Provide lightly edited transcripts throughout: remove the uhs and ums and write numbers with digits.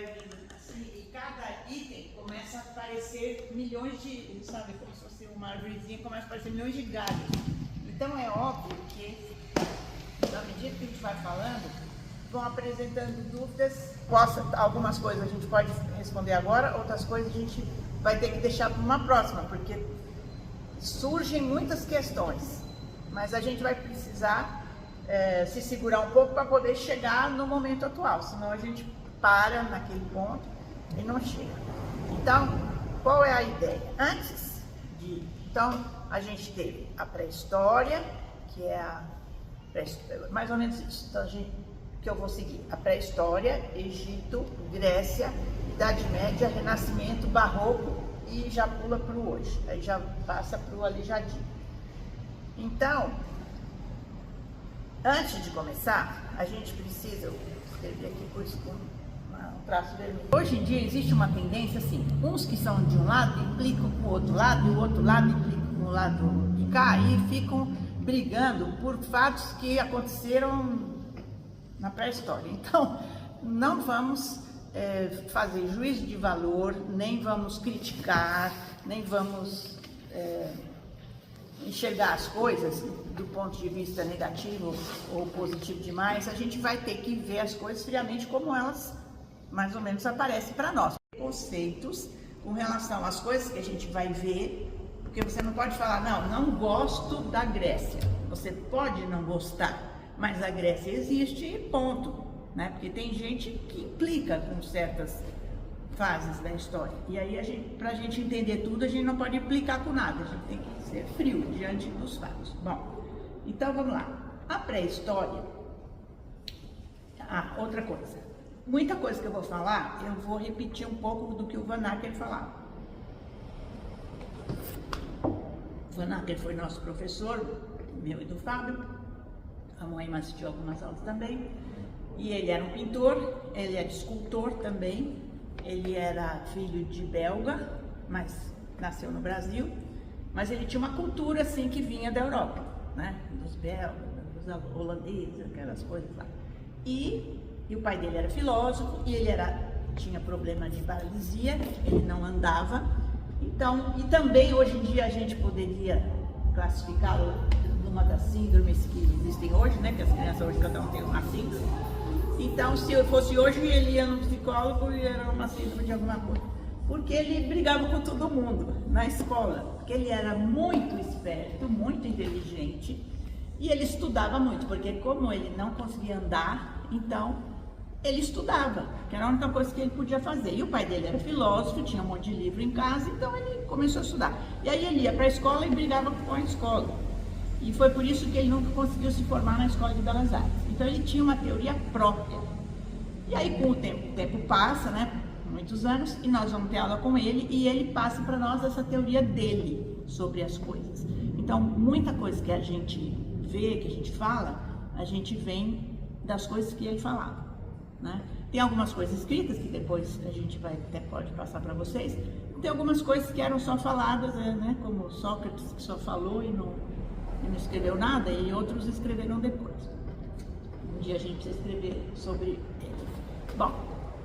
vai vindo assim, e cada item começa a aparecer milhões de, sabe, como se fosse uma árvorezinha, começa a aparecer milhões de galhos. Então é óbvio que, na medida que a gente vai falando, vão apresentando dúvidas. Algumas coisas a gente pode responder agora, outras coisas a gente vai ter que deixar para uma próxima, porque surgem muitas questões, mas a gente vai precisar se segurar um pouco para poder chegar no momento atual, senão a gente para naquele ponto e não chega. Então, qual é a ideia? Então, a gente teve a pré-história, que é mais ou menos isso, então, que eu vou seguir. A pré-história, Egito, Grécia, Idade Média, Renascimento, Barroco e já pula para o hoje, aí já passa para o Aleijadinho. Então, antes de começar, a gente precisa, eu escrevi aqui por isso com um traço vermelho. Hoje em dia existe uma tendência assim, uns que são de um lado implicam com o outro lado, e o outro lado implica com o lado de cá, e ficam brigando por fatos que aconteceram na pré-história. Então, não vamos fazer juízo de valor, nem vamos criticar, nem vamos enxergar as coisas do ponto de vista negativo ou positivo demais. A gente vai ter que ver as coisas friamente como elas mais ou menos aparecem para nós. Conceitos com relação às coisas que a gente vai ver, porque você não pode falar, não gosto da Grécia. Você pode não gostar, mas a Grécia existe e ponto, né? Porque tem gente que implica com certas fases da história. E aí, para a gente entender tudo, a gente não pode implicar com nada, a gente tem que ser frio diante dos fatos. Bom, então vamos lá. A pré-história. Outra coisa. Muita coisa que eu vou falar, eu vou repetir um pouco do que o Van Acker falava. O Van Acker foi nosso professor, meu e do Fábio. A Moema assistiu algumas aulas também. E ele era um pintor, ele era escultor também. Ele era filho de belga, mas nasceu no Brasil. Mas ele tinha uma cultura assim que vinha da Europa, né? Dos belgas, dos holandeses, aquelas coisas lá. E o pai dele era filósofo e ele tinha problema de paralisia, ele não andava. Então, e também hoje em dia a gente poderia classificá-lo numa das síndromes que existem hoje, né? Que as crianças hoje cada um tem uma síndrome. Então, se eu fosse hoje, ele ia no psicólogo e era uma síndrome de alguma coisa. Porque ele brigava com todo mundo na escola. Porque ele era muito esperto, muito inteligente. E ele estudava muito, porque como ele não conseguia andar, então ele estudava, que era a única coisa que ele podia fazer. E o pai dele era filósofo, tinha um monte de livro em casa, então ele começou a estudar. E aí ele ia para a escola e brigava com a escola. E foi por isso que ele nunca conseguiu se formar na Escola de Belas Artes. Então ele tinha uma teoria própria. E aí com o tempo passa, né, muitos anos, e nós vamos ter aula com ele, e ele passa para nós essa teoria dele sobre as coisas. Então muita coisa que a gente vê, que a gente fala, a gente vem das coisas que ele falava, né? Tem algumas coisas escritas que depois a gente pode passar para vocês. Tem algumas coisas que eram só faladas, né, como Sócrates, que só falou e não escreveu nada, e outros escreveram depois. Um dia a gente precisa escrever sobre ele. Bom,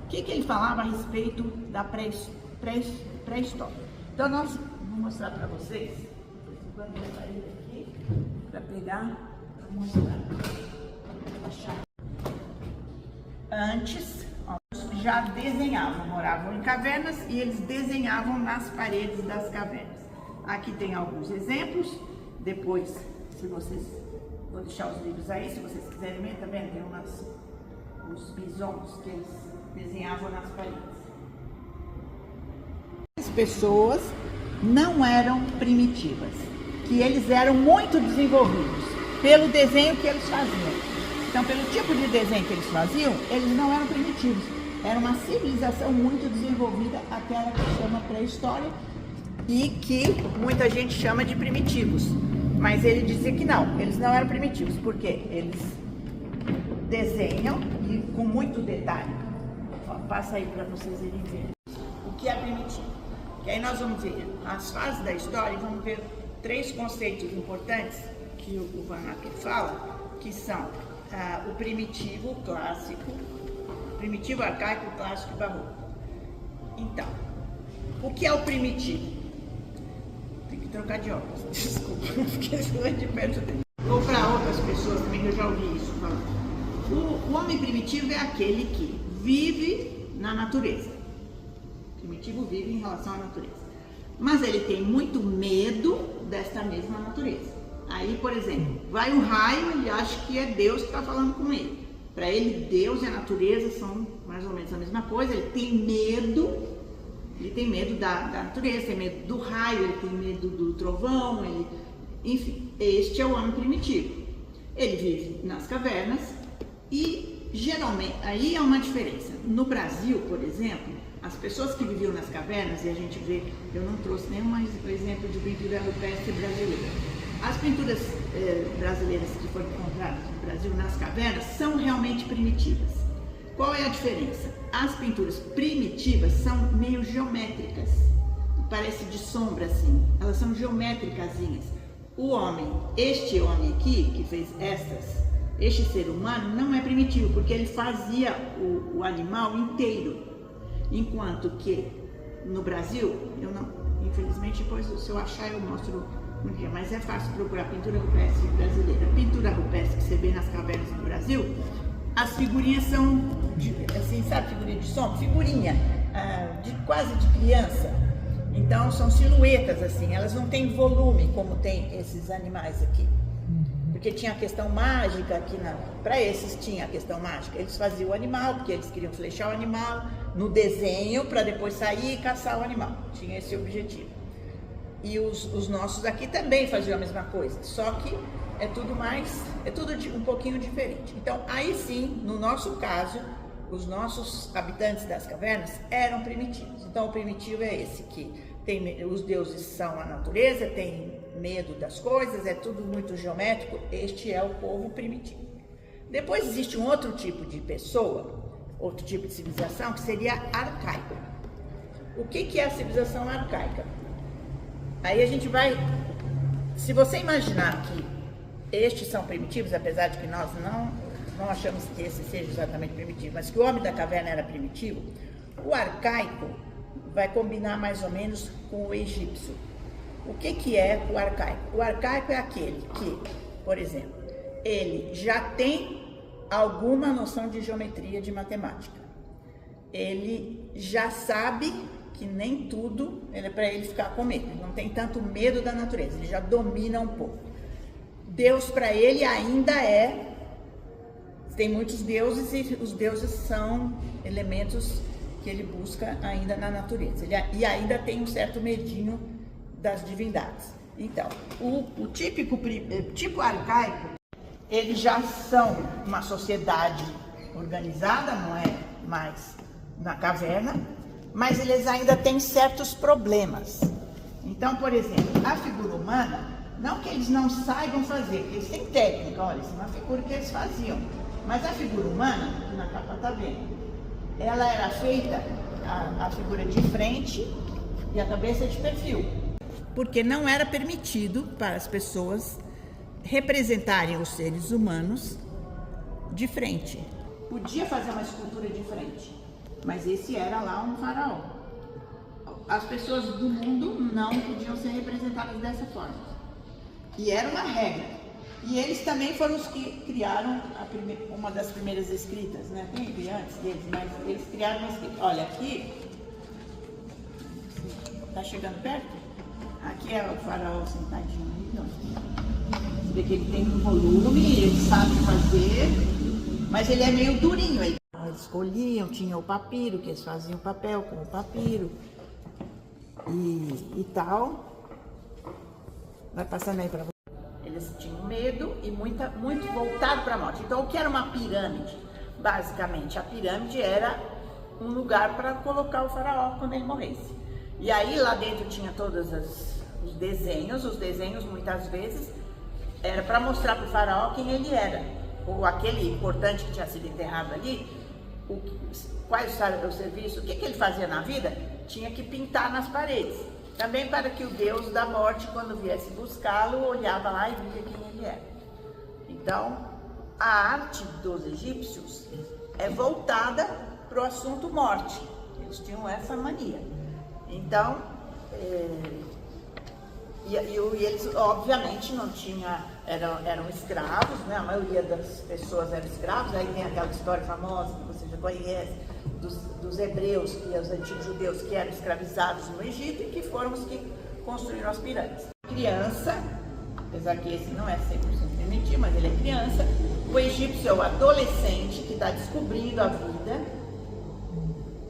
o que ele falava a respeito da pré-história? Então, vou mostrar para vocês. Quando eu sair aqui, para pegar, para mostrar. Antes, já desenhavam, moravam em cavernas e eles desenhavam nas paredes das cavernas. Aqui tem alguns exemplos. Depois, vou deixar os livros aí, se vocês quiserem ver, também tem uns bisons que eles desenhavam nas paredes. As pessoas não eram primitivas, que eles eram muito desenvolvidos pelo desenho que eles faziam. Então, pelo tipo de desenho que eles faziam, eles não eram primitivos. Era uma civilização muito desenvolvida, aquela que chama pré-história, e que muita gente chama de primitivos. Mas ele dizia que não, eles não eram primitivos, porque eles desenham e com muito detalhe. Ó, passa aí para vocês irem ver o que é primitivo. Que aí nós vamos ver as fases da história e vamos ver 3 conceitos importantes que o Van Acker fala, que são o primitivo, o clássico, primitivo, arcaico, clássico e barroco. Então, o que é o primitivo? Tem que trocar de óculos, desculpa, porque isso é de perto dele. Ou para outras pessoas também, que eu já ouvi isso falar. O homem primitivo é aquele que vive na natureza. O primitivo vive em relação à natureza. Mas ele tem muito medo desta mesma natureza. Aí, por exemplo, vai um raio, ele acha que é Deus que está falando com ele. Para ele, Deus e a natureza são mais ou menos a mesma coisa. Ele tem medo da natureza, tem medo do raio, ele tem medo do trovão, enfim, este é o homem primitivo. Ele vive nas cavernas e geralmente, aí é uma diferença. No Brasil, por exemplo, as pessoas que viviam nas cavernas, e a gente vê, eu não trouxe nenhum exemplo de pintura rupestre brasileira. As pinturas brasileiras que foram encontradas no Brasil nas cavernas são realmente primitivas. Qual é a diferença? As pinturas primitivas são meio geométricas, parece de sombra assim, elas são geométricasinhas. O homem, este homem aqui, que fez este ser humano, não é primitivo, porque ele fazia o animal inteiro. Enquanto que no Brasil, eu não, infelizmente, depois se eu achar eu mostro um dia, mas é fácil procurar pintura rupestre brasileira. Pintura rupestre que você vê nas cavernas do Brasil, as figurinhas são, assim, sabe, figurinha de sombra? Figurinha, quase de criança. Então são silhuetas assim, elas não têm volume como tem esses animais aqui. Porque tinha a questão mágica aqui, para esses tinha a questão mágica. Eles faziam o animal, porque eles queriam flechar o animal no desenho, para depois sair e caçar o animal. Tinha esse objetivo. E os nossos aqui também faziam a mesma coisa, só que é tudo um pouquinho diferente. Então, aí sim, no nosso caso, os nossos habitantes das cavernas eram primitivos. Então, o primitivo é esse, que os deuses são a natureza, tem medo das coisas, é tudo muito geométrico. Este é o povo primitivo. Depois existe um outro tipo de pessoa, outro tipo de civilização, que seria arcaica. O que é a civilização arcaica? Aí a gente vai, se você imaginar que estes são primitivos, apesar de que nós não achamos que esse seja exatamente primitivo, mas que o homem da caverna era primitivo, o arcaico vai combinar mais ou menos com o egípcio. O que é o arcaico? O arcaico é aquele que, por exemplo, ele já tem alguma noção de geometria, de matemática. Ele já sabe que nem tudo é para ele ficar com medo. Ele não tem tanto medo da natureza, ele já domina um pouco. Deus para ele ainda tem muitos deuses e os deuses são elementos que ele busca ainda na natureza. E ainda tem um certo medinho das divindades. Então, o tipo arcaico, eles já são uma sociedade organizada, não é mais na caverna, mas eles ainda têm certos problemas. Então, por exemplo, a figura humana, não que eles não saibam fazer, porque eles têm técnica, olha, isso é uma figura que eles faziam, mas a figura humana, que na capa está vendo, ela era feita, a figura de frente e a cabeça de perfil, porque não era permitido para as pessoas representarem os seres humanos de frente. Podia fazer uma escultura de frente, mas esse era lá um faraó. As pessoas do mundo não podiam ser representadas dessa forma. E era uma regra. E eles também foram os que criaram uma das primeiras escritas, né? Tem antes deles, mas eles criaram uma escrita. Olha, aqui, tá chegando perto? Aqui é o faraó sentadinho aí, não. Você vê que ele tem um volume, ele sabe fazer, mas ele é meio durinho aí. Eles escolhiam, tinha o papiro, que eles faziam papel com o papiro e tal. Vai passando aí para você. Eles tinham medo e muito voltado para a morte. Então, o que era uma pirâmide? Basicamente, a pirâmide era um lugar para colocar o faraó quando ele morresse. E aí, lá dentro tinha todos os desenhos. Os desenhos, muitas vezes, era para mostrar para o faraó quem ele era. Ou aquele importante que tinha sido enterrado ali, quais eram o serviço, o que ele fazia na vida, tinha que pintar nas paredes. Também para que o Deus da morte, quando viesse buscá-lo, olhava lá e via quem ele era. Então, a arte dos egípcios é voltada para o assunto morte. Eles tinham essa mania. Então, e eles obviamente não tinham, eram escravos, né? A maioria das pessoas eram escravos. Aí tem aquela história famosa que você já conhece, dos hebreus, que os antigos judeus que eram escravizados no Egito e que foram os que construíram as pirâmides. Criança, apesar que esse não é 100% permitido, mas ele é criança. O egípcio é o adolescente que está descobrindo a vida.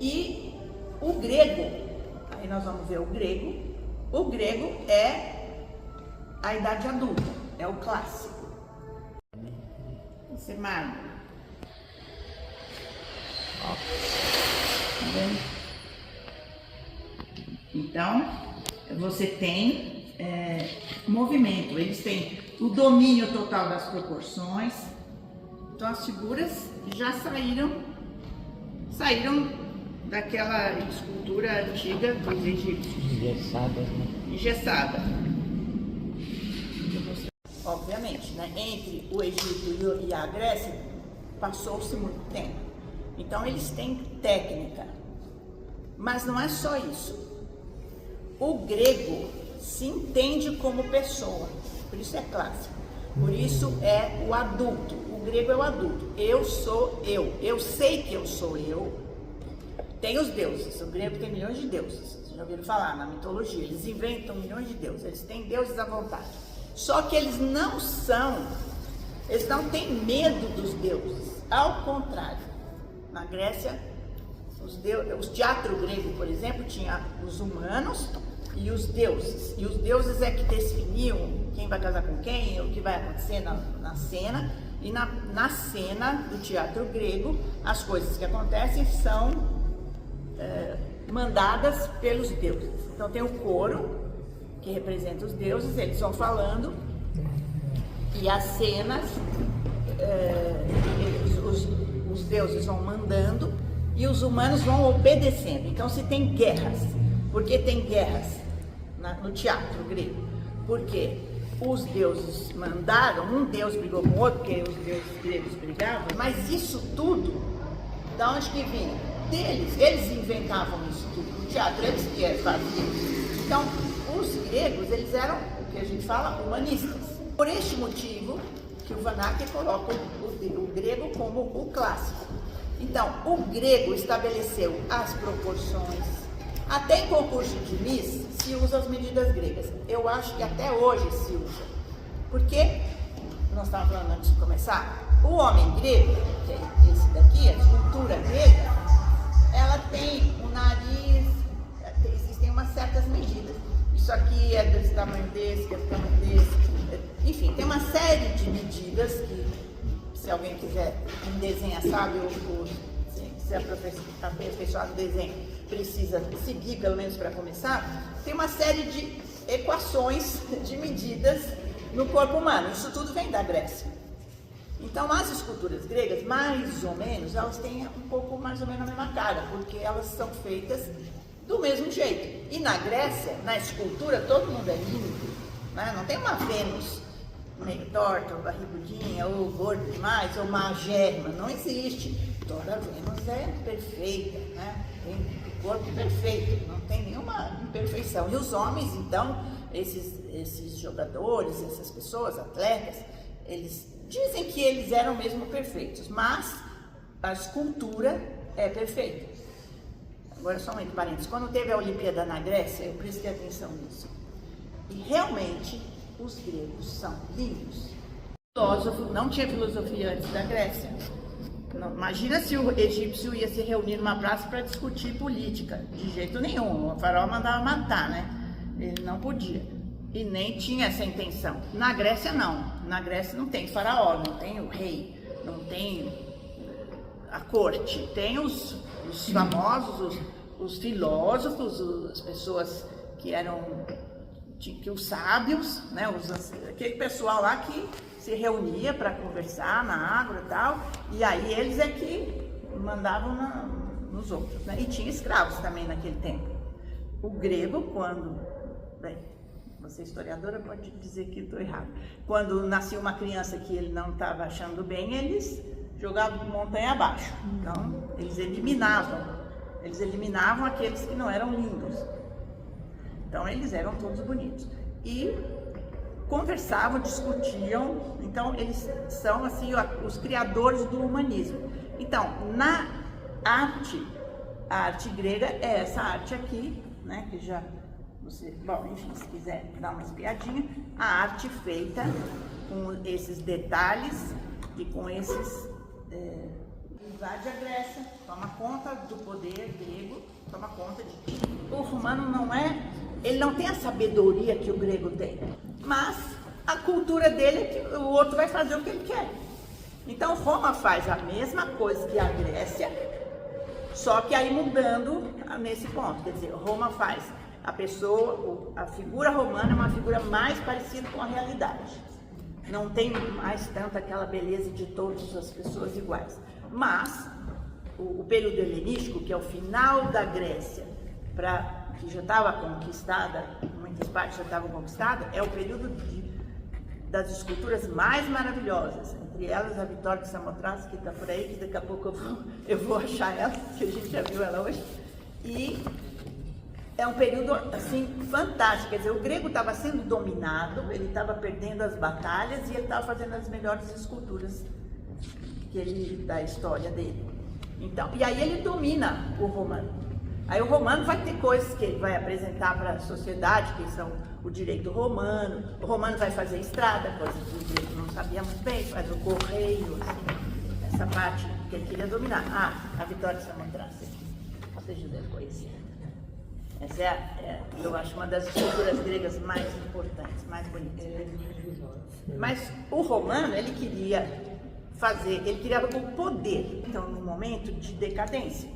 E o grego, aí nós vamos ver o grego é a idade adulta, é o clássico. Esse é mármore. Tá vendo? Então, você tem movimento, eles têm o domínio total das proporções. Então as figuras já saíram daquela escultura antiga dos egípcios. Engessada. Obviamente, né? Entre o Egito e a Grécia passou-se muito tempo. Então eles têm técnica. Mas não é só isso. O grego se entende como pessoa, por isso é clássico. Por isso é o adulto. O grego é o adulto. Eu sou eu. Eu sei que eu sou eu. Tem os deuses. O grego tem milhões de deuses. Vocês já ouviram falar na mitologia. Eles inventam milhões de deuses. Eles têm deuses à vontade. Só que eles não têm medo dos deuses. Ao contrário. Na Grécia, o teatro grego, por exemplo, tinha os humanos e os deuses. E os deuses é que definiam quem vai casar com quem, o que vai acontecer na cena. E na cena do teatro grego, as coisas que acontecem são mandadas pelos deuses. Então tem o coro, que representa os deuses, eles vão falando, e as cenas, os deuses vão mandando, e os humanos vão obedecendo. Então se tem guerras, por que tem guerras no teatro grego? Porque os deuses mandaram, um deus brigou com o outro, porque os deuses gregos brigavam, mas isso tudo, da onde que vinha? Deles, eles inventavam isso tudo, o teatro eles que faziam. Então, os gregos, eles eram, o que a gente fala, humanistas. Por este motivo, que o Van Acker coloca o grego como o clássico. Então, o grego estabeleceu as proporções. Até em concurso de Miss se usa as medidas gregas. Eu acho que até hoje se usa. Porque, nós estávamos falando antes de começar, o homem grego, que é esse daqui, a escultura grega, ela tem o nariz, existem umas certas medidas. Isso aqui é desse tamanho desse, que é do tamanho desse. Enfim, tem uma série de medidas que, se alguém quiser desenhar, sabe, se a pessoa do desenho precisa seguir, pelo menos para começar, tem uma série de equações de medidas no corpo humano. Isso tudo vem da Grécia. Então, as esculturas gregas, mais ou menos, elas têm um pouco mais ou menos a mesma cara, porque elas são feitas do mesmo jeito. E na Grécia, na escultura, todo mundo é lindo, né? Não tem uma Vênus meio torta, ou barrigudinha, ou gorda demais, ou magérrima. Não existe. Toda Vênus é perfeita, né? Tem o corpo perfeito, não tem nenhuma imperfeição. E os homens, então, esses jogadores, essas pessoas, atletas, eles dizem que eles eram mesmo perfeitos, mas a escultura é perfeita. Agora, só um entre parênteses, quando teve a Olimpíada na Grécia, eu prestei atenção nisso. E realmente, os gregos são lindos. Filósofo, não tinha filosofia antes da Grécia. Não, imagina se o egípcio ia se reunir numa praça para discutir política. De jeito nenhum, o faraó mandava matar, né? Ele não podia. E nem tinha essa intenção. Na Grécia, não. Na Grécia não tem faraó, não tem o rei, não tem a corte. Tem os famosos, os filósofos, as pessoas que eram os sábios, né? Aquele pessoal lá que se reunia para conversar na água e tal. E aí eles é que mandavam nos outros, né? E tinha escravos também naquele tempo. O grego, quando... Bem, você historiadora pode dizer que estou errado. Quando nascia uma criança que ele não estava achando bem, eles jogado montanha abaixo. Então, eles eliminavam aqueles que não eram lindos. Então, eles eram todos bonitos. E conversavam, discutiam. Então, eles são, assim, os criadores do humanismo. Então, na arte, a arte grega é essa arte aqui, né, que já você, bom, enfim, se quiser dar uma espiadinha, a arte feita com esses detalhes e com esses invade a Grécia, toma conta do poder grego, toma conta de o romano ele não tem a sabedoria que o grego tem, mas a cultura dele é que o outro vai fazer o que ele quer. Então Roma faz a mesma coisa que a Grécia, só que aí mudando nesse ponto, quer dizer, Roma faz a figura romana é uma figura mais parecida com a realidade. Não tem mais tanto aquela beleza de todas as pessoas iguais. Mas o período helenístico, que é o final da Grécia, que já estava conquistada, muitas partes já estavam conquistadas, é o período das esculturas mais maravilhosas. Entre elas a Vitória de Samothrace, que está por aí, que daqui a pouco eu vou achar ela, que a gente já viu ela hoje. E é um período, assim, fantástico. Quer dizer, o grego estava sendo dominado, ele estava perdendo as batalhas e ele estava fazendo as melhores esculturas da história dele. Então, e aí ele domina o romano. Aí o romano vai ter coisas que ele vai apresentar para a sociedade, que são o direito romano. O romano vai fazer estrada, coisas que o grego não sabia muito bem, faz o correio, assim, essa parte que ele queria dominar. A Vitória de Samothrace, vocês já devem conhecer. Essa eu acho, uma das esculturas gregas mais importantes, mais bonitas. Mas o romano, ele queria o poder. Então, num momento de decadência,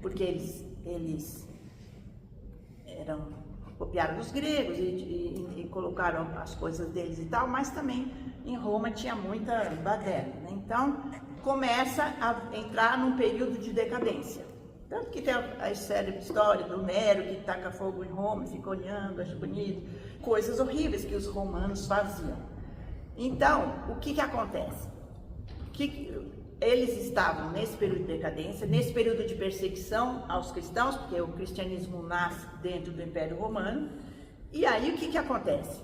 porque eles copiaram dos gregos e colocaram as coisas deles e tal, mas também em Roma tinha muita baderna, né? Então, começa a entrar num período de decadência. Tanto que tem a célebre história do Nero, que taca fogo em Roma, fica olhando, acha bonito, coisas horríveis que os romanos faziam. Então, o que acontece? Eles estavam nesse período de decadência, nesse período de perseguição aos cristãos, porque o cristianismo nasce dentro do Império Romano, e aí o que acontece?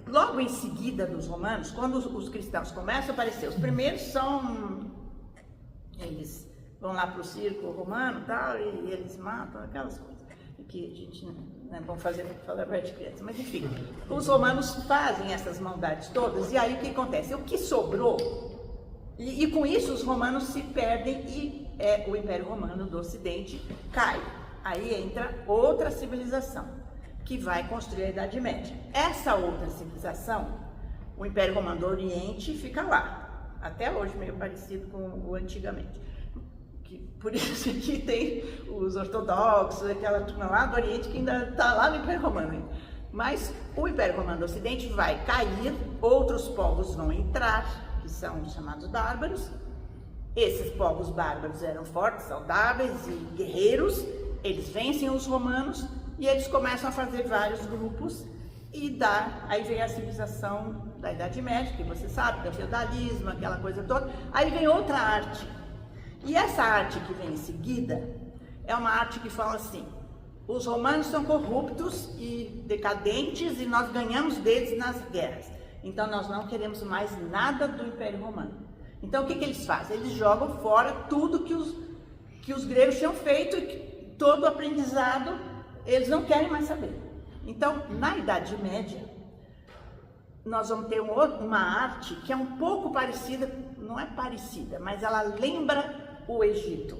Logo em seguida dos romanos, quando os cristãos começam a aparecer, os primeiros eles vão lá para o circo romano tal, e eles matam aquelas coisas que a gente não é bom fazer para falar para de criança, mas enfim, os romanos fazem essas maldades todas, e aí o que acontece? O que sobrou, e com isso os romanos se perdem e o Império Romano do Ocidente cai. Aí entra outra civilização que vai construir a Idade Média. Essa outra civilização, o Império Romano do Oriente, fica lá, até hoje meio parecido com o antigamente. Por isso que tem os ortodoxos, aquela turma lá do Oriente que ainda está lá no Império Romano. Mas o Império Romano do Ocidente vai cair, outros povos vão entrar, que são chamados bárbaros. Esses povos bárbaros eram fortes, saudáveis e guerreiros. Eles vencem os romanos e eles começam a fazer vários grupos e aí vem a civilização da Idade Média, que você sabe, do feudalismo, aquela coisa toda. Aí vem outra arte. E essa arte que vem em seguida é uma arte que fala assim: os romanos são corruptos e decadentes e nós ganhamos deles nas guerras. Então nós não queremos mais nada do Império Romano. Então o que eles fazem? Eles jogam fora tudo que os gregos tinham feito e todo o aprendizado eles não querem mais saber. Então na Idade Média nós vamos ter uma arte que é um pouco parecida, não é parecida, mas ela lembra o Egito.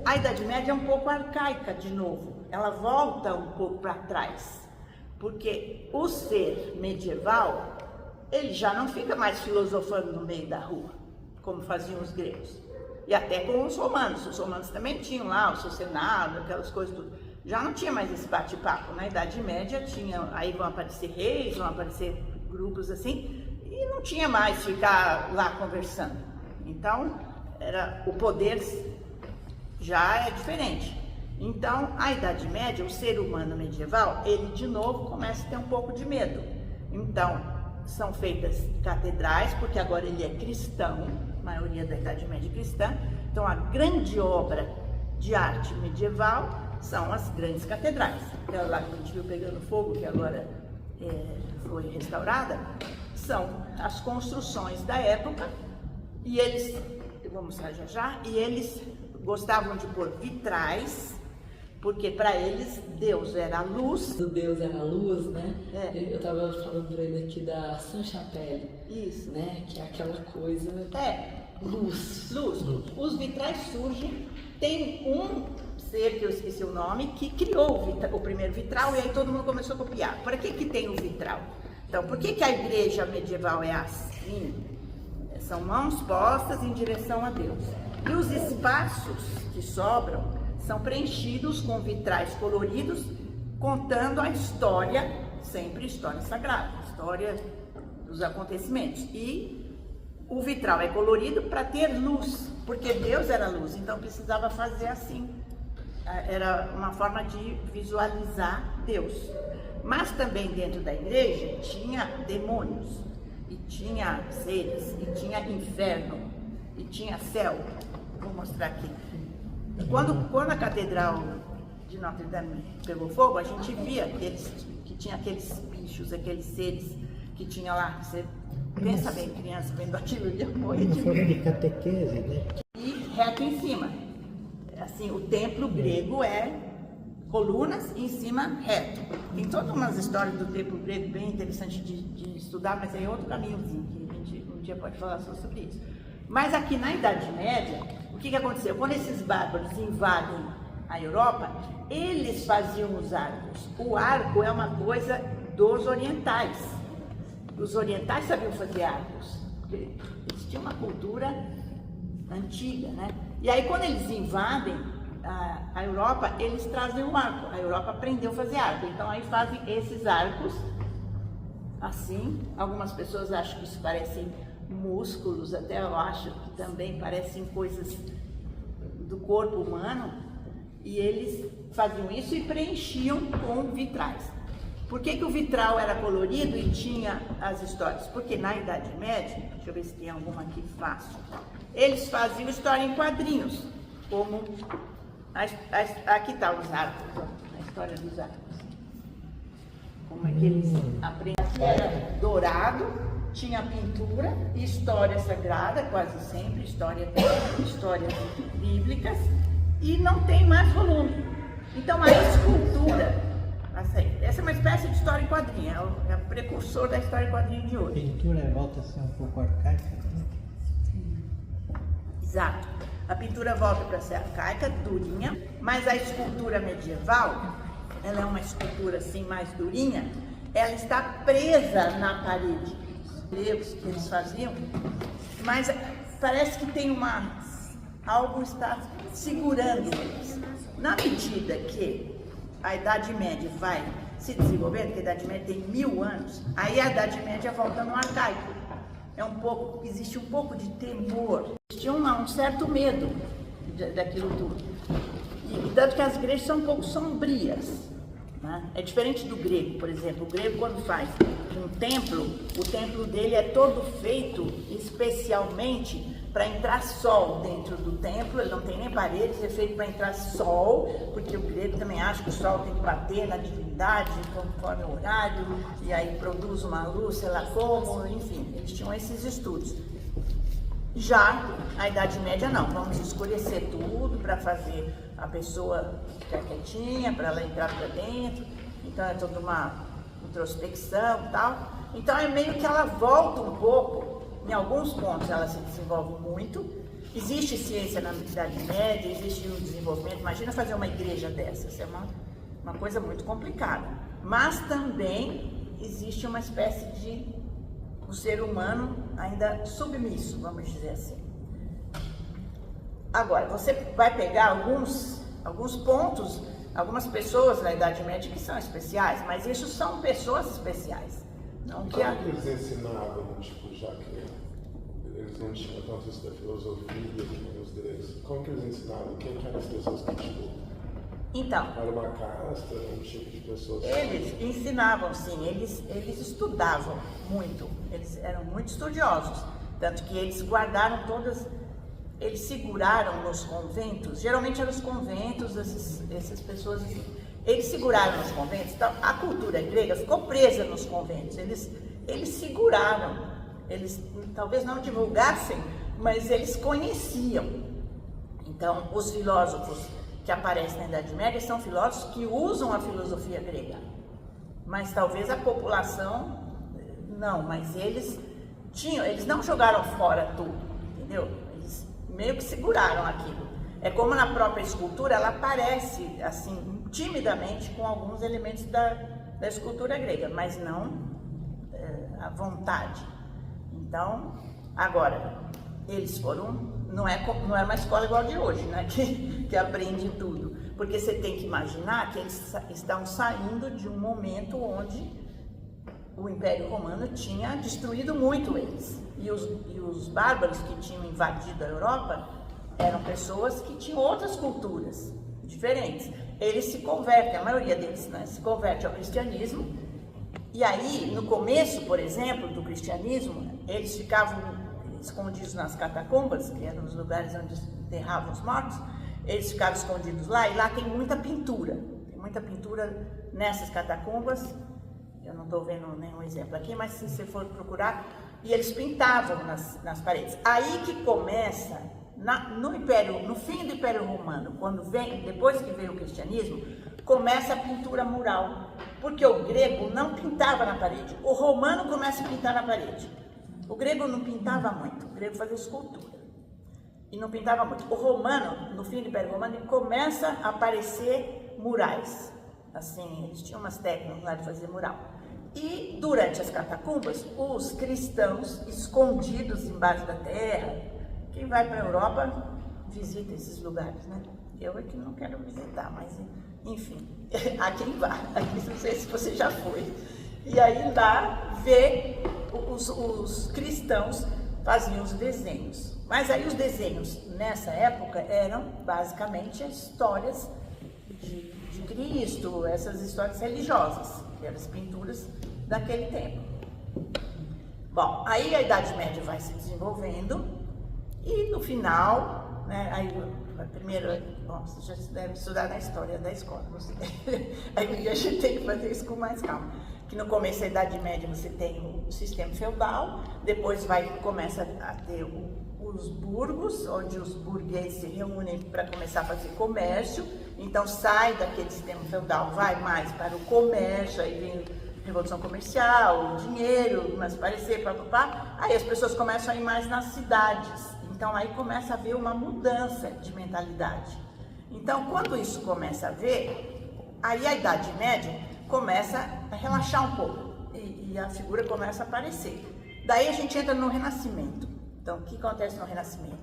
A Idade Média é um pouco arcaica de novo, ela volta um pouco para trás, porque o ser medieval, ele já não fica mais filosofando no meio da rua, como faziam os gregos, e até com os romanos também tinham lá o seu senado, aquelas coisas tudo. Já não tinha mais esse bate-papo. Na Idade Média aí vão aparecer reis, vão aparecer grupos assim, e não tinha mais ficar lá conversando. Então, o poder já é diferente. Então, a Idade Média, o ser humano medieval, ele de novo começa a ter um pouco de medo. Então, são feitas catedrais, porque agora ele é cristão, a maioria da Idade Média é cristã. Então a grande obra de arte medieval são as grandes catedrais. Aquela lá que a gente viu pegando fogo, que agora foi restaurada, são as construções da época, e eles, eu vou mostrar já já, e eles gostavam de pôr vitrais, porque para eles Deus era a luz. O Deus era a luz, né? Eu estava falando para ele aqui da Sainte-Chapelle. Isso. Né? Que é aquela coisa... Luz. Os vitrais surgem, tem um ser, que eu esqueci o nome, que criou o primeiro vitral, e aí todo mundo começou a copiar. Para que tem o vitral? Então, por que a igreja medieval é assim? São mãos postas em direção a Deus. E os espaços que sobram são preenchidos com vitrais coloridos, contando a história, sempre história sagrada, história dos acontecimentos. E o vitral é colorido para ter luz, porque Deus era luz, então precisava fazer assim. Era uma forma de visualizar Deus. Mas também dentro da igreja tinha demônios, e tinha seres, e tinha inferno, e tinha céu. Vou mostrar aqui. Quando a catedral de Notre Dame pegou fogo, a gente via que tinha aqueles bichos, aqueles seres que tinha lá. Você pensa bem, criança vendo aquilo, ia morrer de medo. De catequese, né? E reto em cima. Assim, o templo grego é colunas e em cima reto. Tem todas umas histórias do templo grego bem interessante de estudar, mas é outro caminhozinho que a gente um dia pode falar só sobre isso. Mas aqui na Idade Média, o que aconteceu? Quando esses bárbaros invadem a Europa, eles faziam os arcos. O arco é uma coisa dos orientais. Os orientais sabiam fazer arcos, porque eles tinham uma cultura antiga, né? E aí quando eles invadem a Europa, eles trazem o arco. A Europa aprendeu a fazer arco, então aí fazem esses arcos assim. Algumas pessoas acham que isso parecem músculos, até eu acho que também parecem coisas do corpo humano, e eles faziam isso e preenchiam com vitrais. Por que o vitral era colorido e tinha as histórias? Porque na Idade Média, deixa eu ver se tem alguma aqui fácil, eles faziam história em quadrinhos, como aqui está os arcos, a história dos arcos. Como é que eles aprendem? Era dourado, tinha pintura, história sagrada, quase sempre, histórias bíblicas, e não tem mais volume. Então a escultura, essa é uma espécie de história em quadrinho, é o precursor da história em quadrinho de hoje. A pintura volta a ser um pouco arcaica, né? Exato. A pintura volta para ser arcaica, durinha, mas a escultura medieval, ela é uma escultura assim mais durinha, ela está presa na parede. Gregos que eles faziam, mas parece que tem algo está segurando eles. Na medida que a Idade Média vai se desenvolvendo, que a Idade Média tem 1000 anos, aí a Idade Média volta no arcaico. Existe um pouco de temor, existe um certo medo daquilo tudo. E tanto que as igrejas são um pouco sombrias. É diferente do grego, por exemplo. O grego, quando faz um templo, o templo dele é todo feito especialmente para entrar sol dentro do templo. Ele não tem nem paredes, é feito para entrar sol, porque o grego também acha que o sol tem que bater na divindade conforme o horário, e aí produz uma luz, sei lá como, enfim, eles tinham esses estudos. Já a Idade Média não, vamos escurecer tudo para fazer a pessoa ficar quietinha, para ela entrar para dentro, então é toda uma introspecção e tal. Então é meio que ela volta um pouco, em alguns pontos ela se desenvolve muito. Existe ciência na Idade Média, existe um desenvolvimento, imagina fazer uma igreja dessas, é uma coisa muito complicada. Mas também existe uma espécie de o ser humano ainda submisso, vamos dizer assim. Agora, você vai pegar alguns pontos, algumas pessoas na Idade Média que são especiais, mas isso são pessoas especiais. Não que como que eles ensinavam, tipo, já que eles não tinham tanto isso da filosofia que nem os gregos? Como que eles ensinavam? Quem que eram as pessoas que, tipo... Então, Era uma casta, um tipo de pessoas? eles ensinavam, sim, eles estudavam muito, eles eram muito estudiosos, tanto que eles guardaram todas, eles seguraram nos conventos, geralmente eram os conventos, essas pessoas, eles seguraram nos conventos, então a cultura grega ficou presa nos conventos, eles seguraram, eles talvez não divulgassem, mas eles conheciam. Então, os filósofos que aparecem na Idade Média são filósofos que usam a filosofia grega, mas talvez a população não, mas eles não jogaram fora tudo, entendeu? Eles meio que seguraram aquilo. É como na própria escultura, ela aparece assim, timidamente, com alguns elementos da escultura grega, mas não à vontade. Então, agora, eles foram, não é uma escola igual de hoje, né? Que aprende tudo, porque você tem que imaginar que eles estão saindo de um momento onde o Império Romano tinha destruído muito eles, e os bárbaros que tinham invadido a Europa eram pessoas que tinham outras culturas diferentes. Eles se convertem, a maioria deles, né, se converte ao cristianismo, e aí, no começo, por exemplo, do cristianismo, eles ficavam escondidos nas catacumbas, que eram os lugares onde enterravam os mortos, eles ficavam escondidos lá, e lá tem muita pintura nessas catacumbas. Eu não estou vendo nenhum exemplo aqui, mas se você for procurar, e eles pintavam nas paredes. Aí que começa, no fim do Império Romano, depois que veio o cristianismo, começa a pintura mural, porque o grego não pintava na parede, o romano começa a pintar na parede. O grego não pintava muito, o grego fazia escultura, e não pintava muito. O romano, no fim do Império Romano, começa a aparecer murais, assim, eles tinham umas técnicas lá de fazer mural. E durante as catacumbas, os cristãos escondidos embaixo da terra, quem vai para a Europa visita esses lugares, né? Eu é que não quero visitar, mas enfim, há quem vá, aqui não sei se você já foi. E aí lá vê os cristãos faziam os desenhos. Mas aí os desenhos nessa época eram basicamente histórias de Cristo, essas histórias religiosas, que eram as pinturas daquele tempo. Bom, aí a Idade Média vai se desenvolvendo e no final, né, aí primeiro, bom, você já deve estudar na história da escola, você aí a gente tem que fazer isso com mais calma. Que no começo da Idade Média você tem o sistema feudal, depois começa a ter os burgos, onde os burgueses se reúnem para começar a fazer comércio, então sai daquele sistema feudal, vai mais para o comércio, aí vem a Revolução Comercial, o dinheiro, começa a aparecer, aí as pessoas começam a ir mais nas cidades, então aí começa a haver uma mudança de mentalidade. Então quando isso começa a ver, aí a Idade Média começa a relaxar um pouco e a figura começa a aparecer. Daí a gente entra no Renascimento. Então, o que acontece no Renascimento?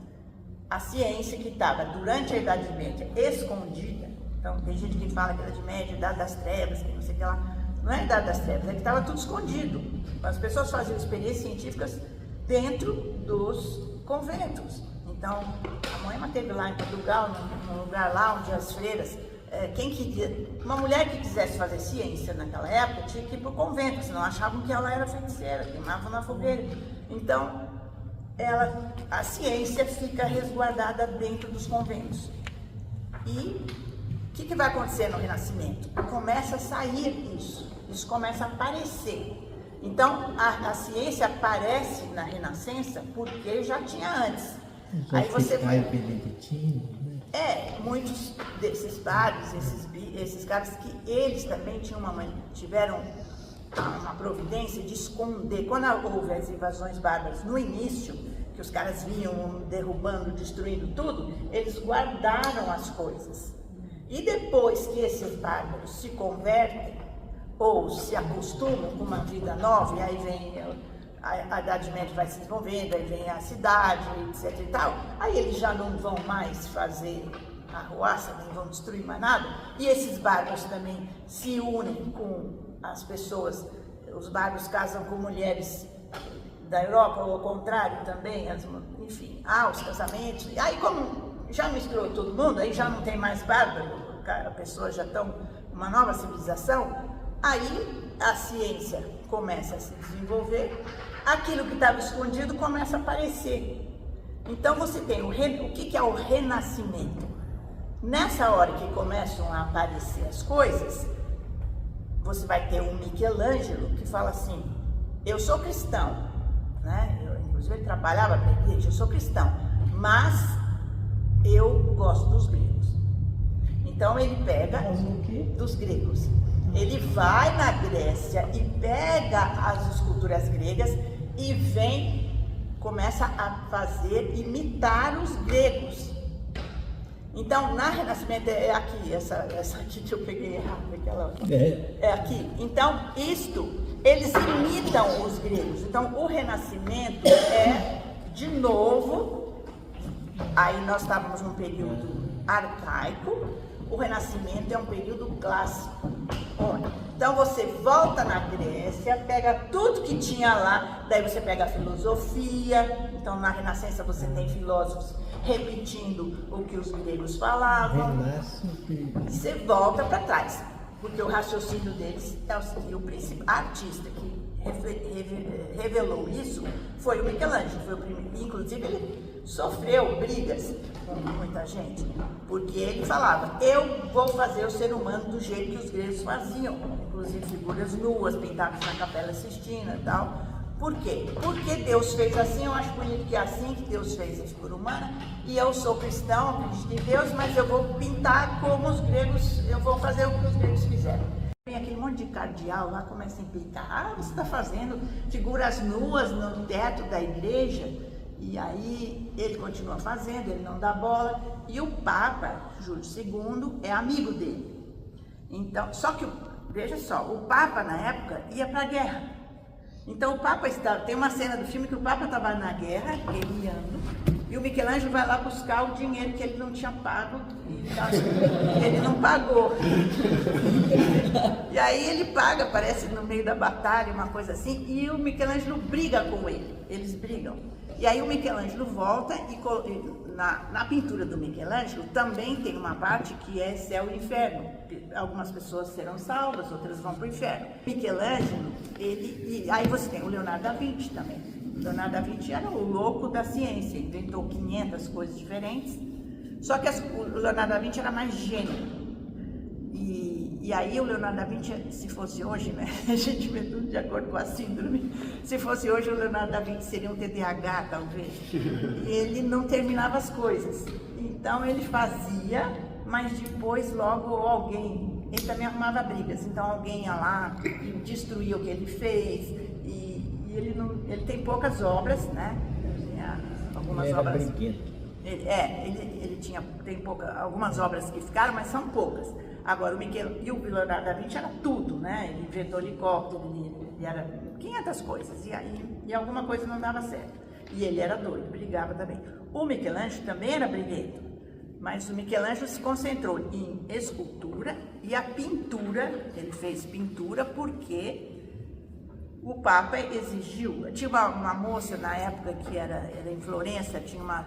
A ciência que estava durante a Idade Média escondida, então tem gente que fala que a Idade Média é a Idade das Trevas, que não sei o que lá, não é a Idade das Trevas, é que estava tudo escondido. As pessoas faziam experiências científicas dentro dos conventos. Então, a Moema teve lá em Portugal, num lugar lá onde as freiras, uma mulher que quisesse fazer ciência naquela época tinha que ir para o convento, senão achavam que ela era feiticeira, queimavam na fogueira. Então, a ciência fica resguardada dentro dos conventos. E o que vai acontecer no Renascimento? Começa a sair isso começa a aparecer. Então, a ciência aparece na Renascença porque já tinha antes. Aí você vai... beneditino, né? Muitos desses padres, esses caras que eles também tiveram uma providência de esconder. Quando houve as invasões bárbaras no início, que os caras vinham derrubando, destruindo tudo, eles guardaram as coisas. E depois que esses bárbaros se convertem ou se acostumam com uma vida nova, e aí vem a Idade Média vai se desenvolvendo, aí vem a cidade, etc e tal, aí eles já não vão mais fazer arruaça, nem vão destruir mais nada, e esses bárbaros também se unem com as pessoas, os bárbaros casam com mulheres da Europa, ou ao contrário também, enfim, os casamentos, e aí como já misturou todo mundo, aí já não tem mais bárbaro, as pessoas já estão uma nova civilização, aí a ciência começa a se desenvolver, aquilo que estava escondido começa a aparecer. Então você tem o que é o renascimento? Nessa hora que começam a aparecer as coisas, você vai ter um Michelangelo que fala assim, eu sou cristão, né? Inclusive ele trabalhava para a igreja, eu sou cristão, mas eu gosto dos gregos. Então ele pega dos gregos. Ele vai na Grécia e pega as esculturas gregas e começa a imitar os gregos. Então, na Renascimento, é aqui, essa aqui que eu peguei errado, aquela é aqui. Então, eles imitam os gregos. Então, o Renascimento de novo, aí nós estávamos num período arcaico, o Renascimento é um período clássico. Então, você volta na Grécia, pega tudo que tinha lá, daí você pega a filosofia. Então, na Renascença, você tem filósofos repetindo o que os gregos falavam. Você volta para trás, porque o raciocínio deles é o princípio. A artista que revelou isso foi o Michelangelo, foi o primeiro. Inclusive, ele sofreu brigas com muita gente, porque ele falava, eu vou fazer o ser humano do jeito que os gregos faziam, inclusive figuras nuas, pintadas na Capela Sistina e tal. Por quê? Porque Deus fez assim, eu acho bonito que é assim que Deus fez a figura humana, e eu sou cristão, acredito em Deus, mas eu vou pintar como os gregos, eu vou fazer o que os gregos fizeram. Tem aquele monte de cardeal lá, começa a implicar, você está fazendo figuras nuas no teto da igreja, e aí ele continua fazendo, ele não dá bola, e o Papa, Júlio II, é amigo dele. Então, só que, veja só, o Papa na época ia para a guerra. Então o Papa tem uma cena do filme que o Papa estava na guerra, guerreando, e o Michelangelo vai lá buscar o dinheiro que ele não tinha pago, e ele não pagou. E aí ele paga, parece no meio da batalha, uma coisa assim, e o Michelangelo briga com ele, eles brigam. E aí o Michelangelo volta e na pintura do Michelangelo também tem uma parte que é céu e inferno. Algumas pessoas serão salvas, outras vão para o inferno. Michelangelo, e aí você tem o Leonardo da Vinci também. O Leonardo da Vinci era o louco da ciência, inventou 500 coisas diferentes. Só que o Leonardo da Vinci era mais gênio. E aí o Leonardo da Vinci, se fosse hoje, né, a gente vê tudo de acordo com a síndrome, se fosse hoje o Leonardo da Vinci seria um TDAH, talvez, e ele não terminava as coisas, então ele fazia, mas depois logo ele também arrumava brigas, então alguém ia lá e destruía o que ele fez, e ele tem poucas obras, né, algumas obras... Ele tem algumas obras que ficaram, mas são poucas. Agora, o Leonardo da Vinci era tudo, né? Ele inventou helicóptero, ele era 500 coisas, e alguma coisa não dava certo. E ele era doido, brigava também. O Michelangelo também era briguento, mas o Michelangelo se concentrou em escultura e a pintura. Ele fez pintura porque o Papa exigiu. Tinha uma moça na época que era em Florença, tinha uma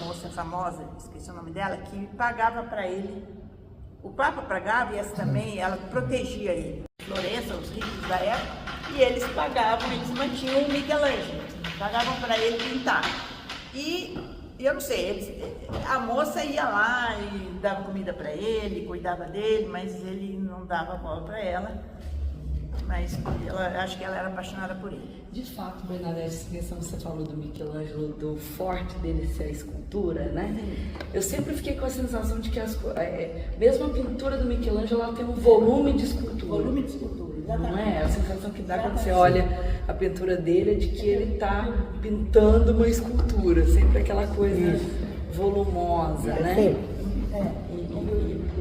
moça famosa, esqueci o nome dela, que pagava para ele. O Papa pagava e essa também, ela protegia ele. Florença, os ricos da época, e eles pagavam, eles mantinham o Michelangelo, pagavam para ele pintar. E eu não sei, a moça ia lá e dava comida para ele, cuidava dele, mas ele não dava bola para ela. Mas acho que ela era apaixonada por ele. De fato, Bernadette, essa questão que você falou do Michelangelo, do forte dele ser a escultura, né? Eu sempre fiquei com a sensação de que mesmo a pintura do Michelangelo, ela tem um volume de escultura. Volume de escultura, exatamente. Não é? A sensação que dá quando você olha a pintura dele é de que ele está pintando uma escultura, sempre aquela coisa volumosa, né?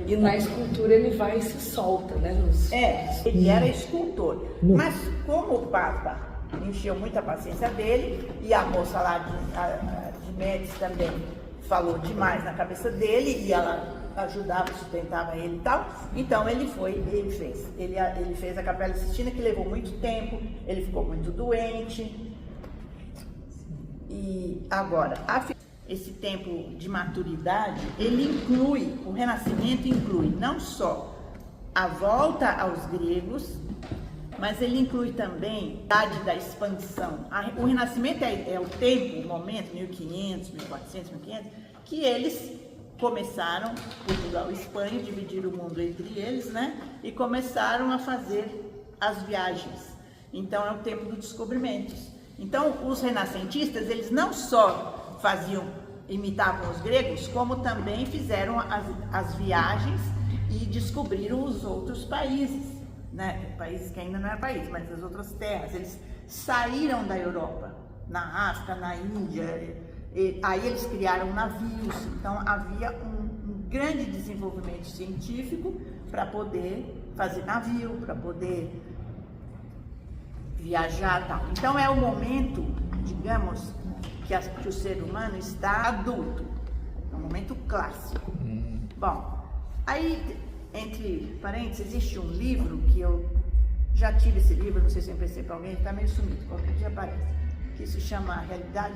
E na escultura ele vai e se solta, né? Ele era escultor. Mas como o Papa encheu muita paciência dele, e a moça lá de Médici também falou demais na cabeça dele, e ela ajudava, sustentava ele e tal, então ele fez a Capela Sistina, que levou muito tempo, ele ficou muito doente. E agora, esse tempo de maturidade, o Renascimento inclui não só a volta aos gregos, mas ele inclui também a idade da expansão. O Renascimento é o tempo, o momento, 1500, 1400, 1500, que eles começaram, Portugal e Espanha, dividiram o mundo entre eles, né? E começaram a fazer as viagens. Então é o tempo dos descobrimentos. Então os renascentistas, eles não só imitavam os gregos, como também fizeram as viagens e descobriram os outros países, né? Países que ainda não eram países, mas as outras terras. Eles saíram da Europa, na África, na Índia, aí eles criaram navios. Então havia um grande desenvolvimento científico para poder fazer navio, para poder viajar e tal. Então é o momento, digamos, que o ser humano está adulto. É um momento clássico. Bom, aí, entre parênteses, existe um livro que eu já tive esse livro, não sei se eu emprestei para alguém, está meio sumido, qualquer dia aparece, que se chama Realidade,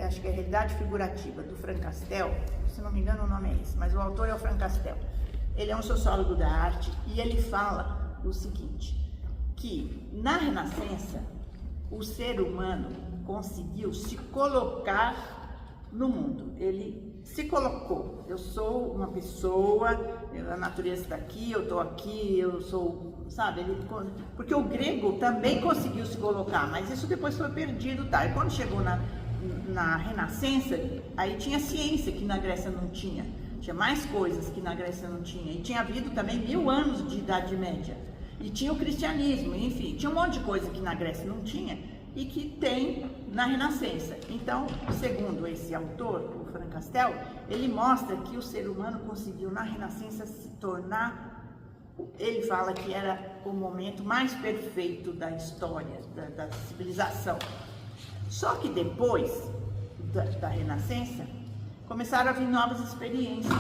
acho que é Realidade Figurativa, do Frank Castell, se não me engano o nome é esse, mas o autor é o Frank Castell. Ele é um sociólogo da arte e ele fala o seguinte, que na Renascença o ser humano conseguiu se colocar no mundo. Ele se colocou. Eu sou uma pessoa, a natureza está aqui, eu estou aqui, eu sou, sabe? Porque o grego também conseguiu se colocar, mas isso depois foi perdido, tá? E quando chegou na Renascença, aí tinha ciência que na Grécia não tinha. Tinha mais coisas que na Grécia não tinha. E tinha havido também 1000 anos de Idade Média. E tinha o cristianismo, enfim, tinha um monte de coisa que na Grécia não tinha e que tem na Renascença. Então, segundo esse autor, o Frank Castell, ele mostra que o ser humano conseguiu na Renascença se tornar, ele fala que era o momento mais perfeito da história, da civilização. Só que depois da Renascença, começaram a vir novas experiências.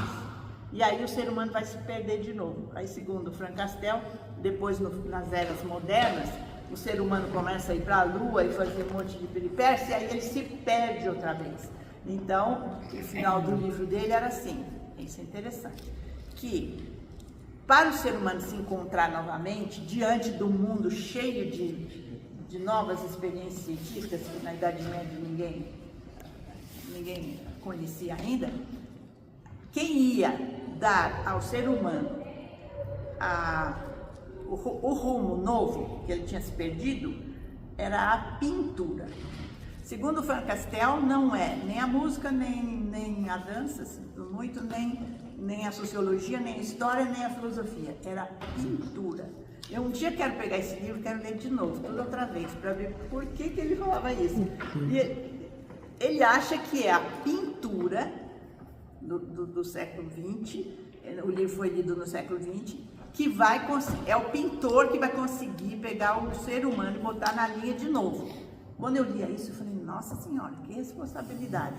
E aí o ser humano vai se perder de novo. Aí, segundo o Frank Castell, depois nas eras modernas, o ser humano começa a ir para a Lua e fazer um monte de peripécias, e aí ele se perde outra vez. Então, o final do livro dele era assim, isso é interessante, que para o ser humano se encontrar novamente, diante do mundo cheio de novas experiências científicas, que na Idade Média ninguém conhecia ainda, quem ia dar ao ser humano o rumo novo que ele tinha se perdido era a pintura. Segundo o Frank Castell, não é nem a música, nem a dança, muito, nem a sociologia, nem a história, nem a filosofia, era a pintura. Eu um dia quero pegar esse livro, quero ler de novo, toda outra vez, para ver por que ele falava isso. E ele acha que é a pintura do século XX, o livro foi lido no século XX, que é o pintor que vai conseguir pegar o ser humano e botar na linha de novo. Quando eu lia isso, eu falei, nossa senhora, que responsabilidade.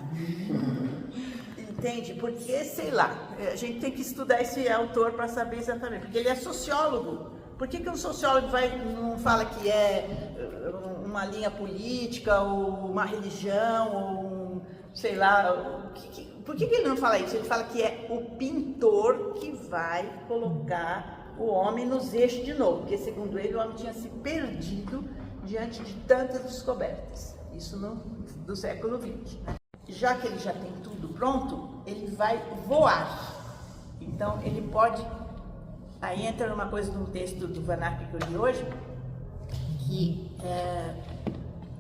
Entende? Porque, sei lá, a gente tem que estudar esse autor para saber exatamente, porque ele é sociólogo. Por que um sociólogo não fala que é uma linha política, ou uma religião, ou sei lá, por que ele não fala isso? Ele fala que é o pintor que vai colocar o homem nos eixos de novo, porque segundo ele o homem tinha se perdido diante de tantas descobertas, isso do século XX. Né? Já que ele já tem tudo pronto, ele vai voar, então ele pode, aí entra numa coisa no texto do Van Ark que eu li hoje, que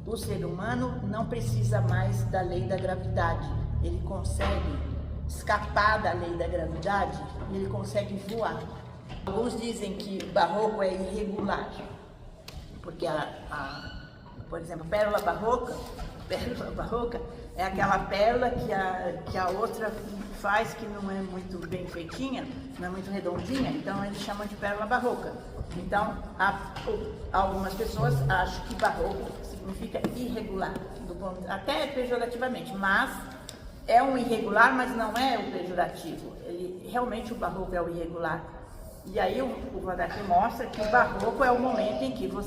o ser humano não precisa mais da lei da gravidade, ele consegue escapar da lei da gravidade e ele consegue voar. Alguns dizem que o barroco é irregular, porque por exemplo, pérola barroca é aquela pérola que a outra faz que não é muito bem feitinha, não é muito redondinha, então eles chamam de pérola barroca. Então, algumas pessoas acham que barroco significa irregular, até pejorativamente, mas é um irregular, mas não é o pejorativo. Realmente o barroco é o irregular. E aí o Van Ark mostra que o barroco é o momento em que o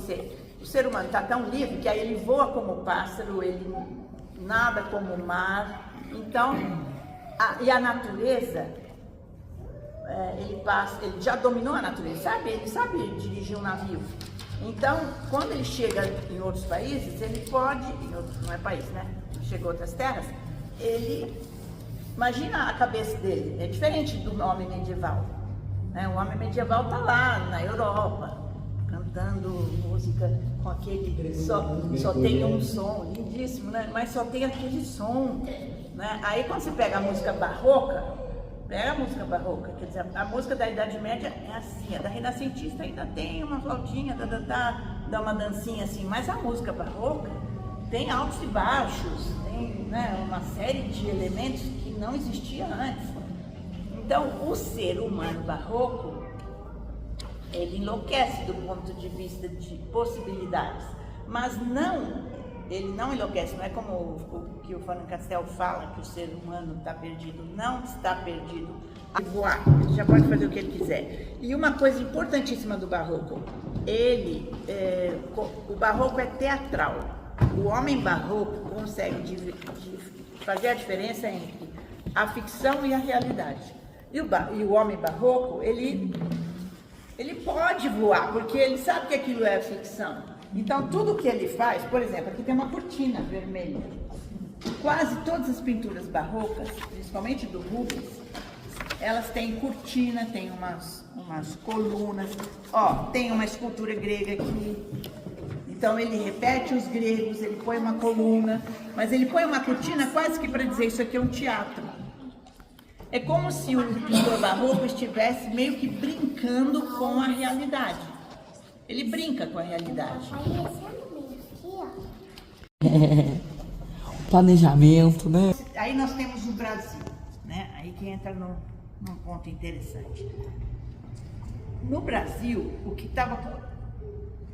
ser humano está tão livre que aí ele voa como pássaro, ele nada como o mar. Então, e a natureza, ele já dominou a natureza, ele sabe dirigir um navio. Então, quando ele chega em outros países, ele pode, não é país, né? Chega a outras terras, imagina a cabeça dele, é diferente do homem medieval. Né? O homem medieval está lá na Europa, cantando música com aquele, só tem um som, lindíssimo, né? Mas só tem aquele som. Né? Aí quando você pega a música barroca, quer dizer, a música da Idade Média é assim, a da renascentista ainda tem uma flautinha, dá uma dancinha assim, mas a música barroca tem altos e baixos, tem, né, uma série de elementos que não existia antes. Então, o ser humano barroco, ele enlouquece do ponto de vista de possibilidades, mas ele não enlouquece, não é como o que o Fernando Castel fala, que o ser humano está perdido, não está perdido. A voar, ele já pode fazer o que ele quiser. E uma coisa importantíssima do barroco, o barroco é teatral. O homem barroco consegue fazer a diferença entre a ficção e a realidade. E o homem barroco, ele pode voar, porque ele sabe que aquilo é ficção. Então, tudo que ele faz, por exemplo, aqui tem uma cortina vermelha. Quase todas as pinturas barrocas, principalmente do Rubens, elas têm cortina, tem umas colunas. Tem uma escultura grega aqui. Então, ele repete os gregos, ele põe uma coluna, mas ele põe uma cortina quase que para dizer isso aqui é um teatro. É como se o pintor barroco estivesse meio que brincando com a realidade. Ele brinca com a realidade. Planejamento, né? Aí nós temos o Brasil, né? Aí que entra num ponto interessante. No Brasil,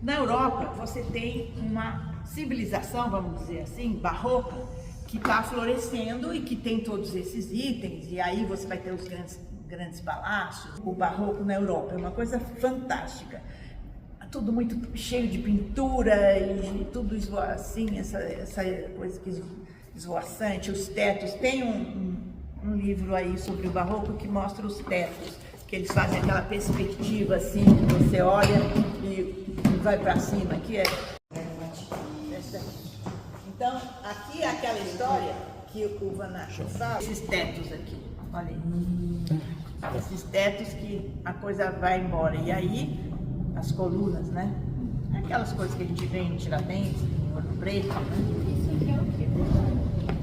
na Europa, você tem uma civilização, vamos dizer assim, barroca, que está florescendo e que tem todos esses itens, e aí você vai ter os grandes palácios. O barroco na Europa é uma coisa fantástica. Tudo muito cheio de pintura e tudo assim, essa coisa que esvoaçante, os tetos. Tem um livro aí sobre o barroco que mostra os tetos, que eles fazem aquela perspectiva assim, que você olha e vai para cima, que é. Então, aqui é aquela história que o Van Acker fala, esses tetos aqui, olha aí, esses tetos que a coisa vai embora, e aí as colunas, né? Aquelas coisas que a gente vê em Tiradentes, em Ouro Preto,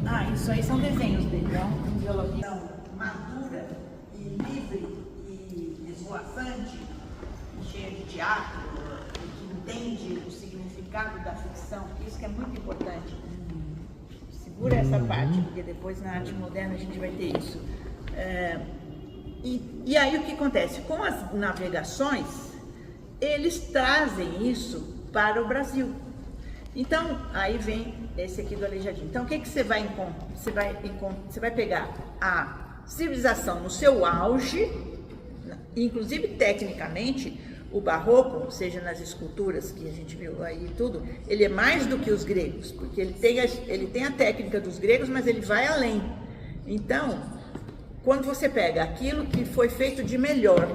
né? Isso aí são desenhos dele, então, biologia madura e livre e esvoaçante, cheia de teatro, que entende o significado da ficção, isso que é muito importante. Segura essa parte, porque depois na arte moderna a gente vai ter isso. E aí o que acontece? Com as navegações, eles trazem isso para o Brasil. Então, aí vem esse aqui do Aleijadinho. Então, o que você vai encontrar? Você vai pegar a civilização no seu auge, inclusive tecnicamente, o barroco, seja nas esculturas que a gente viu aí e tudo, ele é mais do que os gregos, porque ele tem a técnica dos gregos, mas ele vai além. Então, quando você pega aquilo que foi feito de melhor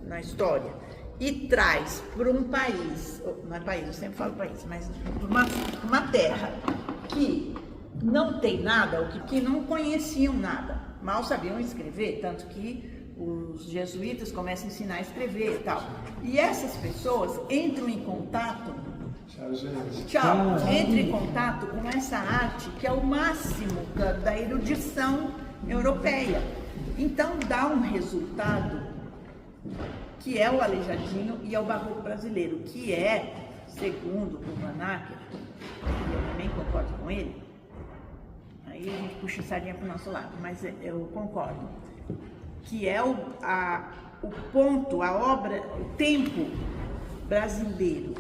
na história, e traz para um país, não é país, eu sempre falo país, mas uma terra que não tem nada, ou que não conheciam nada, mal sabiam escrever, tanto que os jesuítas começam a ensinar a escrever e tal. E essas pessoas entram em contato, entram em contato com essa arte que é o máximo da erudição europeia. Então dá um resultado que é o Aleijadinho e é o barroco brasileiro, que é, segundo o Van Acker, e eu também concordo com ele, aí a gente puxa a sardinha para o nosso lado, mas eu concordo, que é o ponto, a obra, o tempo brasileiro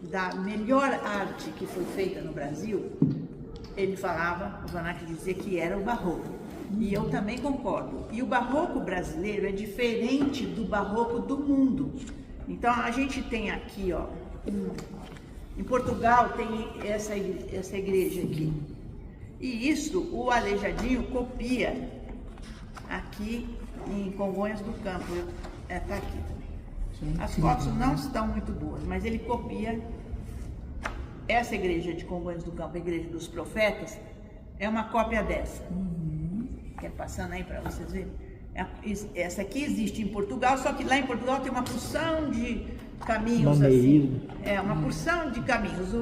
da melhor arte que foi feita no Brasil, ele falava, o Van Acker dizia que era o barroco. E eu também concordo. E o barroco brasileiro é diferente do barroco do mundo. Então, a gente tem aqui, ó, em Portugal tem essa igreja aqui. E isso o Aleijadinho copia aqui em Congonhas do Campo. Está aqui também. As fotos não estão muito boas, mas ele copia essa igreja de Congonhas do Campo, a Igreja dos Profetas, é uma cópia dessa. Quer passando aí para vocês verem? Essa aqui existe em Portugal, só que lá em Portugal tem uma porção de caminhos assim. É, uma porção de caminhos.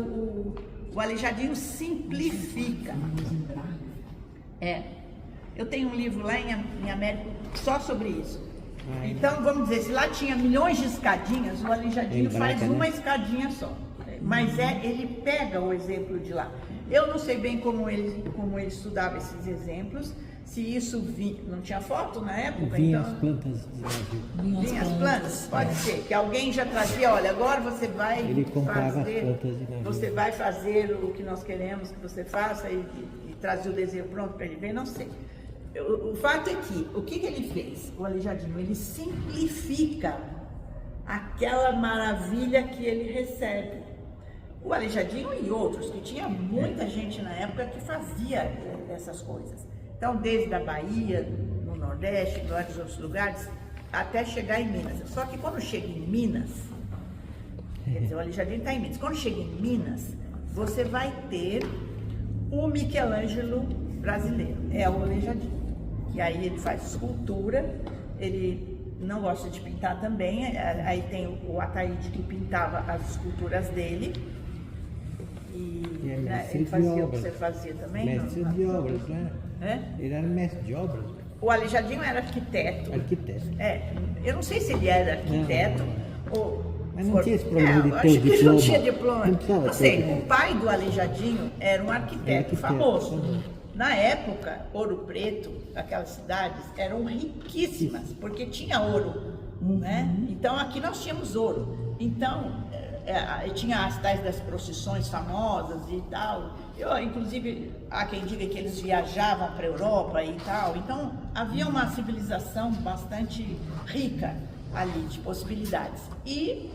O Aleijadinho simplifica. Eu tenho um livro lá em América só sobre isso. Então, vamos dizer, se lá tinha milhões de escadinhas, o Aleijadinho faz uma escadinha só. Mas ele pega o exemplo de lá. Eu não sei bem como ele estudava esses exemplos, se isso não tinha foto na época. Vinha então, as plantas de navio. Vinha as plantas, pode ser, que alguém já trazia, olha, agora você vai Ele comprava fazer, as plantas de navio. você vai fazer o que nós queremos que você faça e trazia o desenho pronto para ele ver, não sei. O fato é que, o que ele fez, o Aleijadinho? Ele simplifica aquela maravilha que ele recebe. O Aleijadinho e outros, que tinha muita gente na época que fazia essas coisas. Então, desde a Bahia, no Nordeste, em vários outros lugares, até chegar em Minas. Só que quando chega em Minas, quer dizer, o Aleijadinho está em Minas. Quando chega em Minas, você vai ter o Michelangelo brasileiro, é o Aleijadinho. E aí ele faz escultura, ele não gosta de pintar também, aí tem o Ataíde que pintava as esculturas dele. E é mestre ele fazia de o que obras. você fazia também? Mestre de obras, né? Ele era mestre de obras. O Aleijadinho era arquiteto. Arquiteto. Eu não sei se ele era arquiteto ou... Mas não tinha esse problema de ter acho o que ele diploma. não tinha diploma. Não precisava Não sei, ter. o pai do Aleijadinho era um arquiteto famoso. famoso. Na época, Ouro Preto, aquelas cidades, eram riquíssimas, porque tinha ouro, né? Então, aqui nós tínhamos ouro. Então, tinha as tais das procissões famosas e tal. Inclusive, há quem diga que eles viajavam para a Europa e tal. Então, havia uma civilização bastante rica ali, de possibilidades. E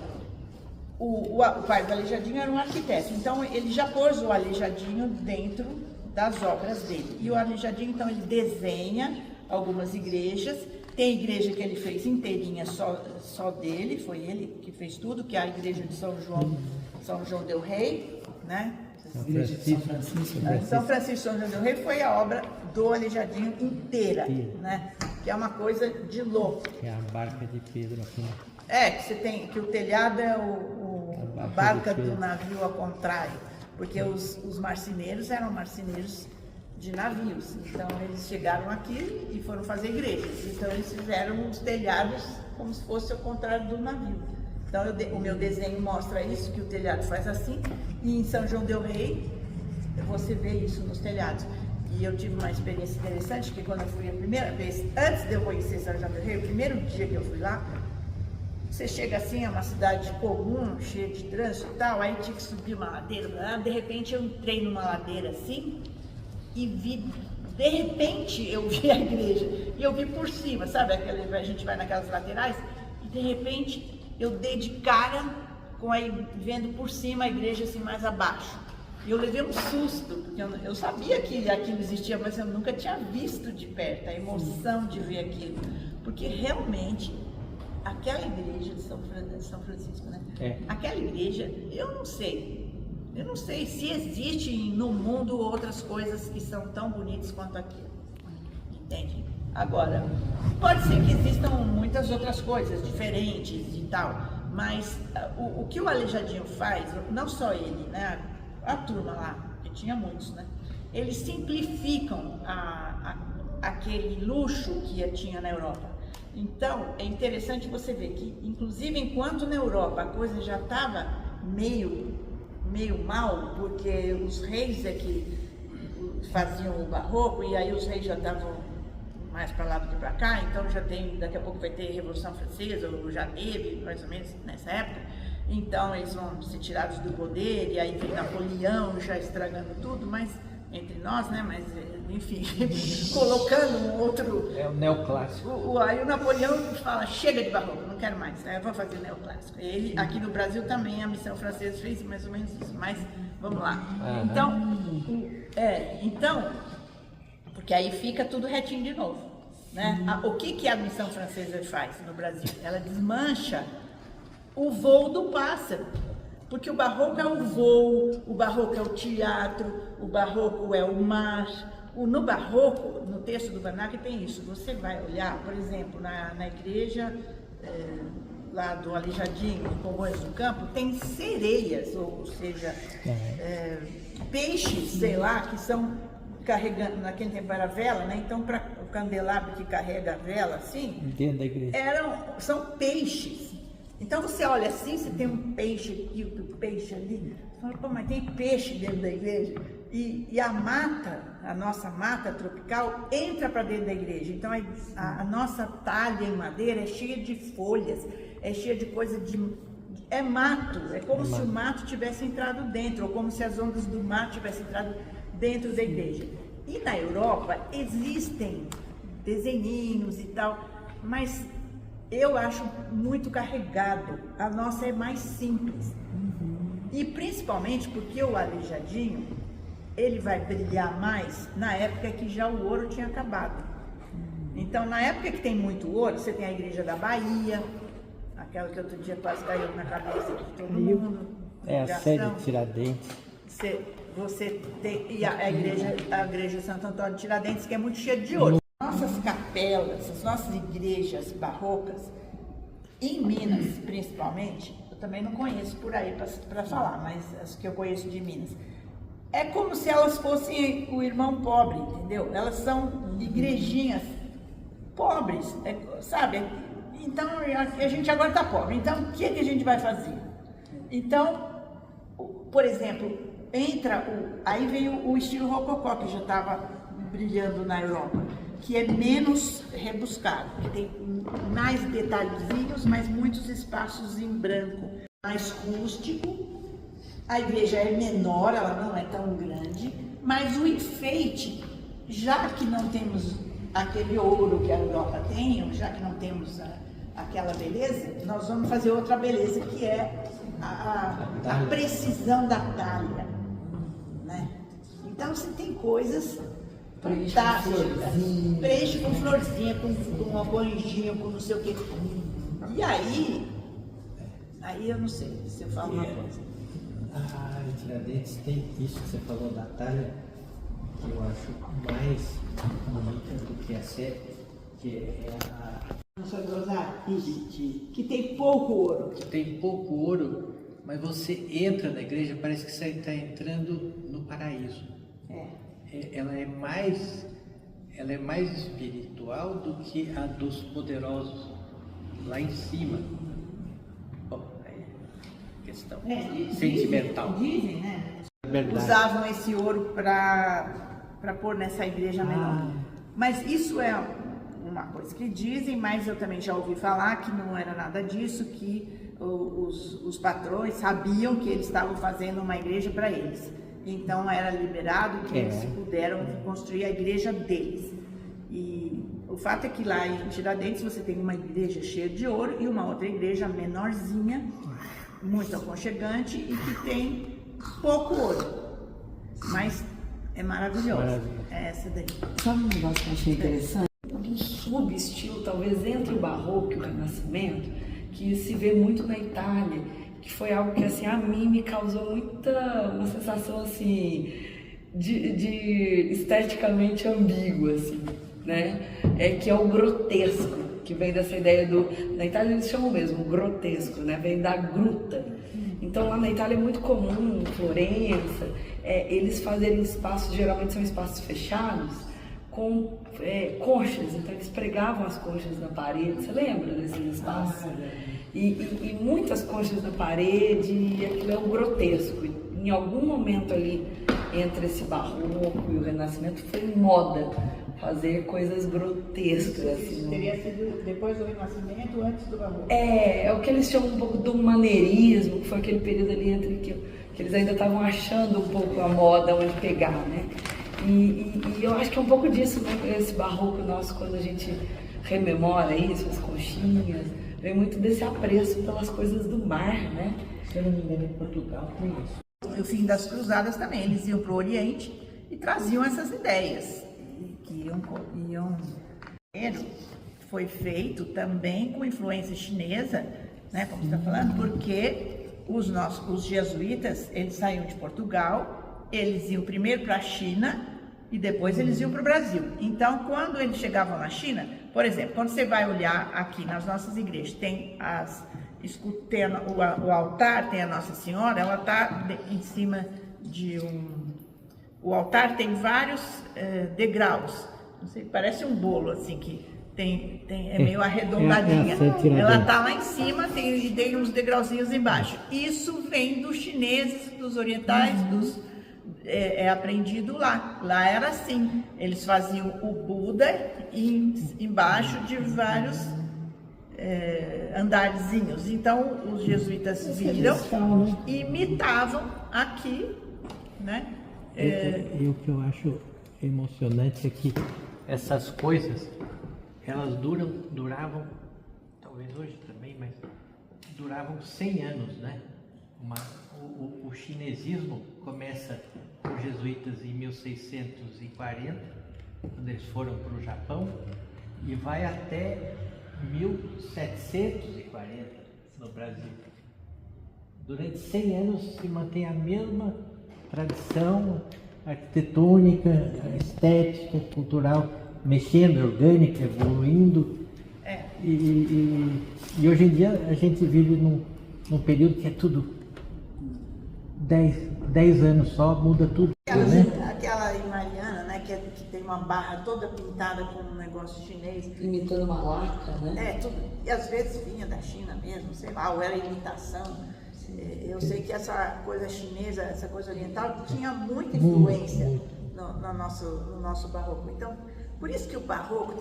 o pai do Aleijadinho era um arquiteto. Então, ele já pôs o Aleijadinho dentro das obras dele. E o Aleijadinho, então, ele desenha algumas igrejas. Tem igreja que ele fez inteirinha só dele, foi ele que fez tudo, que é a igreja de São João del Rei, né? São Francisco São João del Rei foi a obra do Aleijadinho inteira, né? Que é uma coisa de louco. Que é a barca de Pedro aqui. Que você tem, que o telhado é a barca do navio ao contrário. Porque os marceneiros eram marceneiros de navios, então eles chegaram aqui e foram fazer igrejas, então eles fizeram os telhados como se fosse ao contrário do navio. Então o meu desenho mostra isso, que o telhado faz assim, e em São João del Rei você vê isso nos telhados. E eu tive uma experiência interessante, que quando eu fui a primeira vez, antes de eu conhecer São João del Rei, o primeiro dia que eu fui lá, você chega assim, é uma cidade comum, cheia de trânsito e tal, aí tinha que subir uma ladeira, de repente eu entrei numa ladeira assim, e vi, de repente eu vi a igreja, e eu vi por cima, sabe, a gente vai naquelas laterais, e de repente eu dei de cara com vendo por cima a igreja assim mais abaixo. E eu levei um susto, porque eu sabia que aquilo existia, mas eu nunca tinha visto de perto, a emoção de ver aquilo, porque realmente aquela igreja de São Francisco, né? Aquela igreja, eu não sei se existe no mundo outras coisas que são tão bonitas quanto aquilo, entende? Agora, pode ser que existam muitas outras coisas diferentes e tal, mas o que o Aleijadinho faz, não só ele, né? A turma lá, que tinha muitos, né? Eles simplificam aquele luxo que tinha na Europa. Então, é interessante você ver que, inclusive, enquanto na Europa a coisa já estava meio mal, porque os reis é que faziam o barroco, e aí os reis já estavam mais para lá do que para cá, então já tem, daqui a pouco vai ter Revolução Francesa, ou já teve, mais ou menos nessa época, então eles vão ser tirados do poder, e aí vem Napoleão já estragando tudo, mas entre nós, né, mas enfim, colocando um outro... É o neoclássico. Aí o Napoleão fala, chega de barroco, não quero mais, eu vou fazer neoclássico. Ele, aqui no Brasil também, a missão francesa fez mais ou menos isso, mas Vamos lá. Então, porque aí fica tudo retinho de novo, né? O que a missão francesa faz no Brasil? Ela desmancha o voo do pássaro, porque o barroco é o voo, o barroco é o teatro, o barroco é o mar. No barroco, no texto do Van Acker tem isso. Você vai olhar, por exemplo, na igreja lá do Aleijadinho, em Congonhas do Campo, tem sereias, ou seja, peixes, sei lá, que são carregando, naquele tempo era vela, né? Então, para o candelabro que carrega a vela, assim, dentro da igreja, são peixes. Então, você olha assim, você tem um peixe aqui, outro peixe ali, você fala, pô, mas tem peixe dentro da igreja? E a mata, a nossa mata tropical, entra para dentro da igreja. Então, a nossa talha em madeira é cheia de folhas, é cheia de coisa é mato, é como se o mato tivesse entrado dentro, ou como se as ondas do mar tivessem entrado dentro da igreja. E na Europa existem desenhinhos e tal, mas eu acho muito carregado. A nossa é mais simples. E principalmente porque o Aleijadinho, ele vai brilhar mais na época que já o ouro tinha acabado. Então, na época que tem muito ouro, você tem a igreja da Bahia, aquela que outro dia quase caiu na cabeça de todo mundo. a sede de Tiradentes. Você tem e a igreja Santo Antônio de Tiradentes, que é muito cheia de ouro. Nossas capelas, as nossas igrejas barrocas, em Minas principalmente, eu também não conheço por aí para falar, mas as que eu conheço de Minas, é como se elas fossem o irmão pobre, entendeu? Elas são igrejinhas pobres, sabe? Então, a gente agora está pobre, então o que a gente vai fazer? Então, por exemplo, aí veio o estilo rococó, que já estava brilhando na Europa, que é menos rebuscado, que tem mais detalhezinhos, mas muitos espaços em branco, mais rústico. A igreja é menor, ela não é tão grande, mas o enfeite, já que não temos aquele ouro que a Europa tem, já que não temos aquela beleza, nós vamos fazer outra beleza, que é a precisão da talha, né? Então você tem coisas fantásticas, preenche com florzinha, com uma anjinho, com não sei o quê. E aí eu não sei se eu falo uma coisa. Em Tiradentes tem isso que você falou da talha, que eu acho mais bonita do que a série, que é que tem pouco ouro. Tem pouco ouro, mas você entra na igreja, parece que você está entrando no paraíso. Ela é mais espiritual do que a dos poderosos lá em cima. Bom, questão sentimental. Dizem, né? Verdade. Usavam esse ouro para pôr nessa igreja menor. Mas isso é uma coisa que dizem, mas eu também já ouvi falar que não era nada disso, que os patrões sabiam que eles estavam fazendo uma igreja para eles. Então era liberado que eles puderam construir a igreja deles. E o fato é que lá em Tiradentes você tem uma igreja cheia de ouro e uma outra igreja menorzinha, muito aconchegante e que tem pouco ouro, mas é maravilhosa. É essa daí. Sabe um negócio que eu achei interessante? Um subestilo, talvez entre o barroco e o renascimento, que se vê muito na Itália, que foi algo que assim, a mim me causou uma sensação assim, de esteticamente ambígua, assim, né? Que é o grotesco, que vem dessa ideia na Itália eles chamam mesmo grotesco, né? Vem da gruta. Então lá na Itália é muito comum, em Florença, eles fazerem espaços, geralmente são espaços fechados, com conchas. Então eles pregavam as conchas na parede, você lembra desses espaços? E muitas conchas na parede, e aquilo é um grotesco. Em algum momento ali, entre esse barroco e o renascimento, foi moda fazer coisas grotescas. Assim, teria sido depois do renascimento, antes do barroco? É o que eles chamam um pouco do maneirismo, que foi aquele período ali entre que eles ainda estavam achando um pouco a moda onde pegar, né? E eu acho que é um pouco disso, né? Esse barroco nosso, quando a gente rememora isso, as conchinhas, vem muito desse apreço pelas coisas do mar, né? Se eu não me engano, em Portugal tem isso. O fim das cruzadas também, eles iam para o Oriente e traziam essas ideias, que iam. Foi feito também com influência chinesa, né, como você está falando, porque os jesuítas, eles saíam de Portugal, eles iam primeiro para a China e depois eles iam para o Brasil. Então, quando eles chegavam na China, por exemplo, quando você vai olhar aqui nas nossas igrejas, tem o altar, tem a Nossa Senhora, ela está em cima de o altar tem vários degraus, não sei, parece um bolo assim, que é meio arredondadinha. Ela está lá em cima, tem uns degrauzinhos embaixo. Isso vem dos chineses, dos orientais, é aprendido lá. Lá era assim, eles faziam o Buda embaixo de vários andarzinhos. Então os jesuítas viram e imitavam aqui, né? E o que eu acho emocionante é que essas coisas, elas duravam, talvez hoje também, mas duravam 100 anos, né? O chinesismo começa com os jesuítas em 1640, quando eles foram para o Japão, e vai até 1740 no Brasil. Durante 100 anos se mantém a mesma tradição arquitetônica, estética, cultural, mexendo, orgânica, evoluindo. E hoje em dia a gente vive num período que é tudo 10 anos só, muda tudo. Aquela em Mariana, né, que tem uma barra toda pintada com um negócio chinês. Imitando uma lacra, né? Tudo. E às vezes vinha da China mesmo, sei lá, ou era imitação. Eu sei que essa coisa chinesa, essa coisa oriental, tinha muita influência no nosso barroco. Então, por isso que o barroco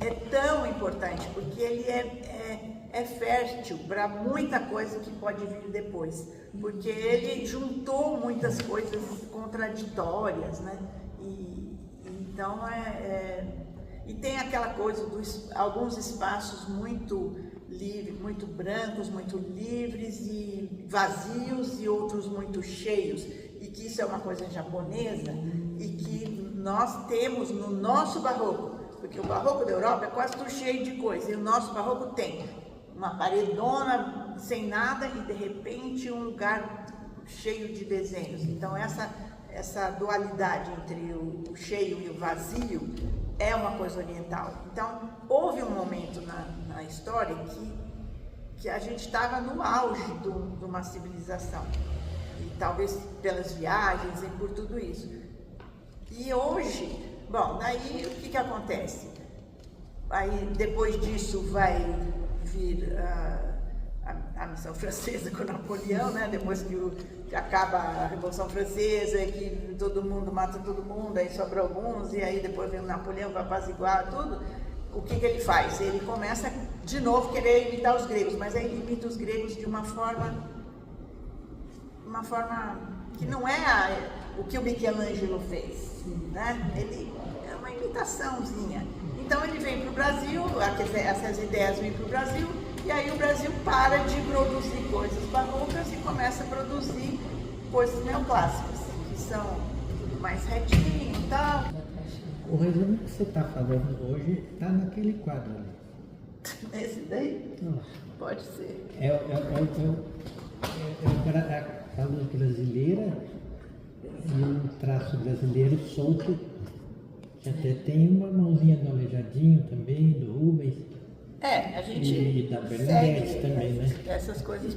é tão importante, porque ele é fértil para muita coisa que pode vir depois, porque ele juntou muitas coisas contraditórias, né? Então e tem aquela coisa alguns espaços muito livres, muito brancos, muito livres e vazios, e outros muito cheios, e que isso é uma coisa japonesa e que nós temos no nosso barroco, porque o barroco da Europa é quase tudo cheio de coisa, e o nosso barroco tem uma paredona sem nada e de repente um lugar cheio de desenhos. Então essa dualidade entre o cheio e o vazio é uma coisa oriental. Então houve um momento na história que a gente estava no auge de uma civilização, e talvez pelas viagens e por tudo isso. E hoje, bom, daí o que acontece? Aí depois disso vai vir a missão francesa com Napoleão, né? Depois que acaba a Revolução Francesa, que todo mundo mata todo mundo, aí sobra alguns, e aí depois vem o Napoleão para apaziguar tudo. O que ele faz? Ele começa de novo a querer imitar os gregos, mas aí ele imita os gregos de uma forma que não é o que o Michelangelo fez, né? Ele é uma imitaçãozinha. Então ele vem para o Brasil, essas ideias vêm para o Brasil, e aí o Brasil para de produzir coisas barrocas e começa a produzir coisas neoclássicas, que são tudo mais retinho e tal. O resumo que você está falando hoje está naquele quadro ali. Esse daí? Nossa. Pode ser. A luz brasileira e um traço brasileiro solto, que até tem uma mãozinha do Aleijadinho também, do Rubens. A gente e da Bernadette também, né? Essas coisas